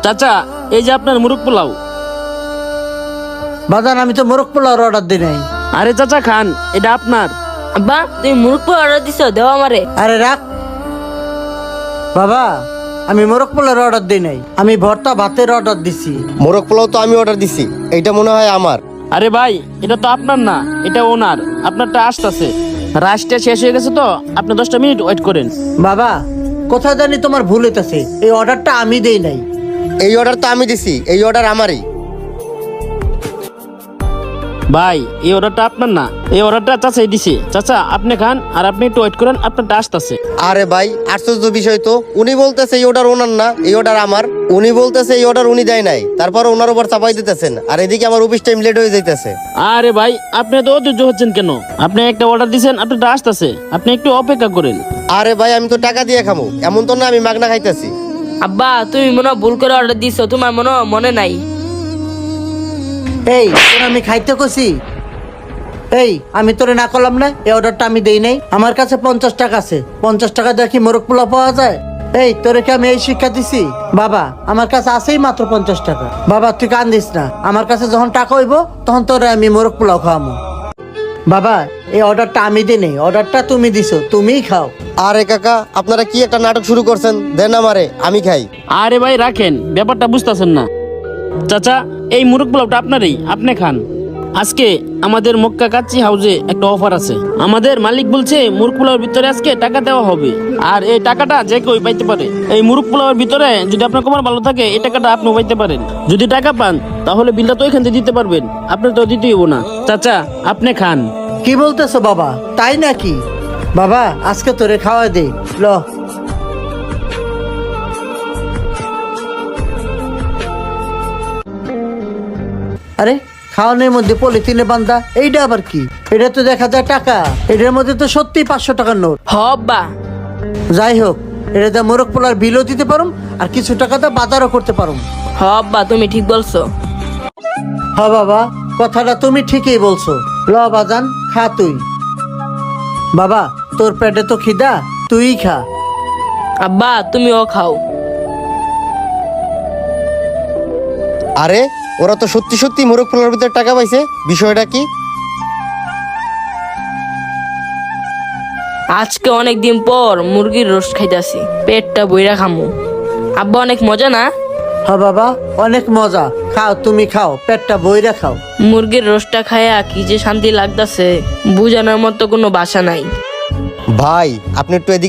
চাচা, এই যে আপনার মুরগ পোলাও। বাজান, আমি তো মোরগ পোলাওর অর্ডার দিই নাই। আরে চাচা খান, এটা আপনার। আব্বা তুমি মুরগ পোলাও অর্ডার দিছো, দেও আমারে। আরে রাখ বাবা, আমি মোরগ পোলাওর অর্ডার দিই নাই, আমি ভর্তা ভাতের অর্ডার দিছি। মোরগ পোলাও তো আমি অর্ডার দিছি, এইটা মনে হয় আমার। আরে ভাই, এটা তো আপনার না, এটা ওনার। আপনারটা আসতেছে। রাশটা শেষ হয়ে গেছে তো আপনি 10টা মিনিট ওয়েট করেন। বাবা, কোথায় জানি তোমার ভুল হইতাছে, এই অর্ডারটা আমি দেই নাই। এই অর্ডার তো আমি দিছি, এই অর্ডার আমারই। ভাই, এই অর্ডারটা আপনার না, এই অর্ডারটা চাচাই দিছে। চাচা আপনি খান, আর আপনি একটু ওয়েট করেন, আপনারটা আসতেছে। আরে ভাই, আশ্চর্য বিষয় তো, উনি বলতেছে এই অর্ডার ওনার না, এই অর্ডার আমার। উনি বলতেছে এই অর্ডার উনি দেয় নাই, তারপর ওনার উপর চাপাই দিতেছেন, আর এদিকে আমার অফিস টাইম লেট হয়ে যাইতেছে। আরে ভাই, আপনি তো অধৈর্য হচ্ছেন কেন? আপনি একটা অর্ডার দিছেন, আপনারটা আসতেছে, আপনি একটু অপেক্ষা করেন। আরে ভাই, আমি তো টাকা দিয়ে খামো, এমন তো না আমি মাগনা খাইতেছি। আব্বা তুমি মনে হয় ভুল করে অর্ডার দিছো, তোমার মনে নাই। এই তোর আমি খাইতে কইছি? এই আমি তোরে না করলাম না, এই অর্ডারটা আমি দেই নাই। আমার কাছে 50 টাকা আছে, 50 টাকা দেখি মোরগ পোলাও পাওয়া যায়? এই তোরে কি আমি এই শিক্ষা দিছি? বাবা, আমার কাছে আছেই মাত্র 50 টাকা। বাবা তুই কান্দিস না, আমার কাছে যখন টাকা হইব তখন তোরে আমি মোরগ পোলাও খাওয়াবো। বাবা, এই অর্ডারটা আমি দিই নাই, অর্ডারটা তুমি দিছো, তুমিই খাও। আরে কাকা, আপনারা কি একটা নাটক শুরু করছেন? দেন আমারে, আমি খাই। আরে ভাই রাখেন, ব্যাপারটা বুঝতেছেন না। চাচা, এই মুরগ পোলাওটা আপনারই, আপনি খান। আজকে আমাদের মক্কা কাচ্চি হাউসে একটা অফার আছে। আমাদের মালিক বলছে মুরগ পোলাওর ভিতরে আজকে টাকা দেওয়া হবে, আর এই টাকাটা যে কেউ পাইতে পারে। এই মুরগ পোলাওর ভিতরে যদি আপনার কোমর ভালো থাকে, এই টাকাটা আপনিও পাইতে পারেন। যদি টাকা পান তাহলে বিলটা তো এখান থেকে দিতে পারবেন, আপনার তো দিতেই হবো না। চাচা আপনি খান। কি বলতেছো বাবা, তাই নাকি? বাবা আজকে তোরে খাওয়া দে, ল। আরে খাওয়ানোর মধ্যে পলিথিনে বান্ধা, এইটা আবার কি? এটা তো দেখা যায় টাকা, এটার মধ্যে তো সত্যি 500 টাকার নোট। হ আব্বা। যাই হোক, এটা দিয়ে মোরগ পোলার বিলও দিতে পারুম, আর কিছু টাকা দিয়ে বাজারও করতে পারুম। হ আব্বা তুমি ঠিক বলছো। হ বাবা, কথাটা তুমি ঠিকই বলছো। ল বাজান, খা তুই। বাবা তোর পেটে তো খিদা, তুই খা। আব্বা তুমিও খাও। আরে ওরা তো সত্যি সত্যি মোরগ পোলাওর ভিতরে টাকা পাইছে, বিষয়টা কি? আজকে অনেক দিন পর মুরগির রোস্ট খাইতাছি, পেটটা বইরা খামু। আব্বা অনেক মজা না? হ বাবা, অনেক মজা। খাও, তুমি খাও, পেটটা বইরা খাও। মুরগির রোস্টটা খায়া কি যে শান্তি লাগতাছে, বুঝানোর মতো কোনো ভাষা নাই। ভাই আপনি একটু এদিকে